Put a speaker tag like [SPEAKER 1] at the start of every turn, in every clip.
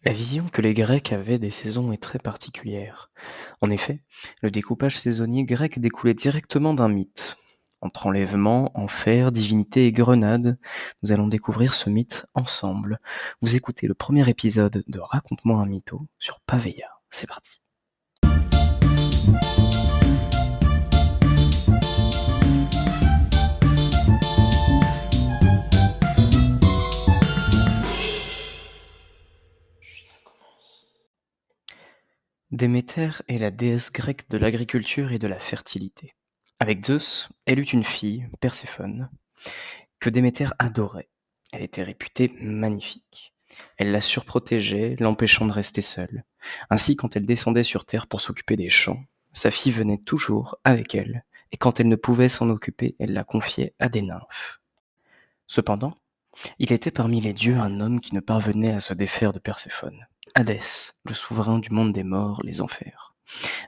[SPEAKER 1] La vision que les Grecs avaient des saisons est très particulière. En effet, le découpage saisonnier grec découlait directement d'un mythe. Entre enlèvement, enfer, divinité et grenade, nous allons découvrir ce mythe ensemble. Vous écoutez le premier épisode de Raconte-moi un mytho sur Paveia. C'est parti. Déméter est la déesse grecque de l'agriculture et de la fertilité. Avec Zeus, elle eut une fille, Perséphone, que Déméter adorait. Elle était réputée magnifique. Elle la surprotégeait, l'empêchant de rester seule. Ainsi, quand elle descendait sur terre pour s'occuper des champs, sa fille venait toujours avec elle, et quand elle ne pouvait s'en occuper, elle la confiait à des nymphes. Cependant, il était parmi les dieux un homme qui ne parvenait à se défaire de Perséphone. Hadès, le souverain du monde des morts, les enfers.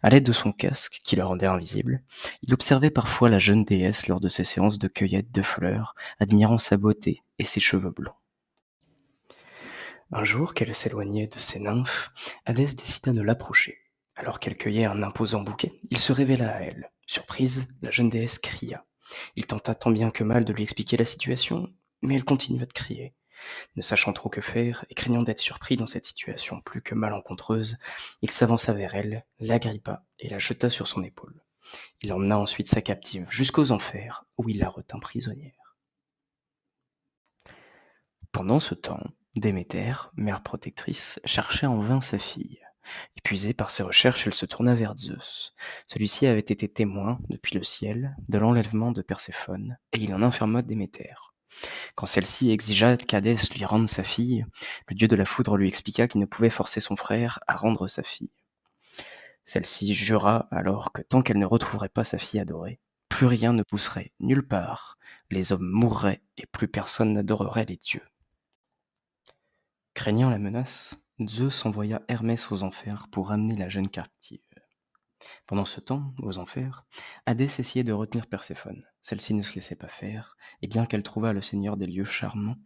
[SPEAKER 1] À l'aide de son casque, qui le rendait invisible, il observait parfois la jeune déesse lors de ses séances de cueillette de fleurs, admirant sa beauté et ses cheveux blonds. Un jour qu'elle s'éloignait de ses nymphes, Hadès décida de l'approcher. Alors qu'elle cueillait un imposant bouquet, il se révéla à elle. Surprise, la jeune déesse cria. Il tenta tant bien que mal de lui expliquer la situation, mais elle continua de crier. Ne sachant trop que faire et craignant d'être surpris dans cette situation plus que malencontreuse, il s'avança vers elle, l'agrippa et la jeta sur son épaule. Il emmena ensuite sa captive jusqu'aux enfers, où il la retint prisonnière. Pendant ce temps, Déméter, mère protectrice, cherchait en vain sa fille. Épuisée par ses recherches, elle se tourna vers Zeus. Celui-ci avait été témoin, depuis le ciel, de l'enlèvement de Perséphone, et il en informa Déméter. Quand celle-ci exigea qu'Hadès lui rende sa fille, le dieu de la foudre lui expliqua qu'il ne pouvait forcer son frère à rendre sa fille. Celle-ci jura alors que tant qu'elle ne retrouverait pas sa fille adorée, plus rien ne pousserait nulle part, les hommes mourraient et plus personne n'adorerait les dieux. Craignant la menace, Zeus envoya Hermès aux enfers pour ramener la jeune captive. Pendant ce temps, aux enfers, Hadès essayait de retenir Perséphone. Celle-ci ne se laissait pas faire, et bien qu'elle trouvât le seigneur des lieux charmant,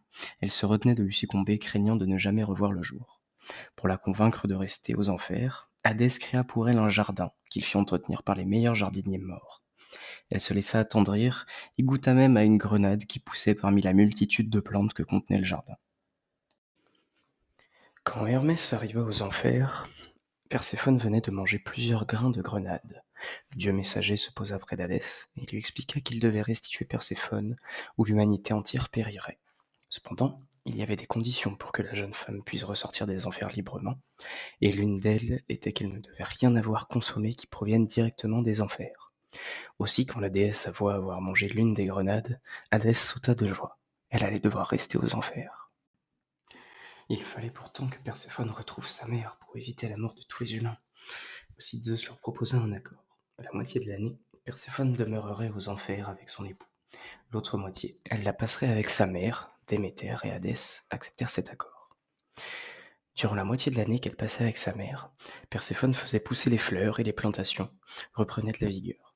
[SPEAKER 1] elle se retenait de lui succomber, craignant de ne jamais revoir le jour. Pour la convaincre de rester aux enfers, Hadès créa pour elle un jardin qu'il fit entretenir par les meilleurs jardiniers morts. Elle se laissa attendrir et goûta même à une grenade qui poussait parmi la multitude de plantes que contenait le jardin. Quand Hermès arriva aux enfers, Perséphone venait de manger plusieurs grains de grenade. Le dieu messager se posa près d'Hadès et lui expliqua qu'il devait restituer Perséphone ou l'humanité entière périrait. Cependant, il y avait des conditions pour que la jeune femme puisse ressortir des enfers librement, et l'une d'elles était qu'elle ne devait rien avoir consommé qui provienne directement des enfers. Aussi, quand la déesse avoua avoir mangé l'une des grenades, Hadès sauta de joie. Elle allait devoir rester aux enfers. Il fallait pourtant que Perséphone retrouve sa mère pour éviter la mort de tous les humains. Aussi Zeus leur proposa un accord. À la moitié de l'année, Perséphone demeurerait aux enfers avec son époux. L'autre moitié, elle la passerait avec sa mère. Déméter et Hadès acceptèrent cet accord. Durant la moitié de l'année qu'elle passait avec sa mère, Perséphone faisait pousser les fleurs et les plantations reprenaient de la vigueur.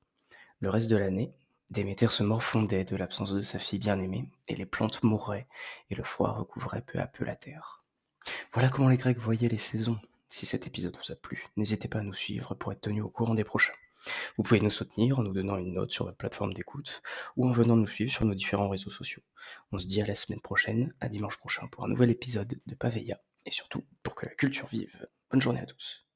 [SPEAKER 1] Le reste de l'année, Déméter se morfondait de l'absence de sa fille bien-aimée, et les plantes mourraient, et le froid recouvrait peu à peu la terre. Voilà comment les Grecs voyaient les saisons. Si cet épisode vous a plu, n'hésitez pas à nous suivre pour être tenu au courant des prochains. Vous pouvez nous soutenir en nous donnant une note sur votre plateforme d'écoute ou en venant nous suivre sur nos différents réseaux sociaux. On se dit à la semaine prochaine, à dimanche prochain pour un nouvel épisode de Paveia et surtout pour que la culture vive. Bonne journée à tous.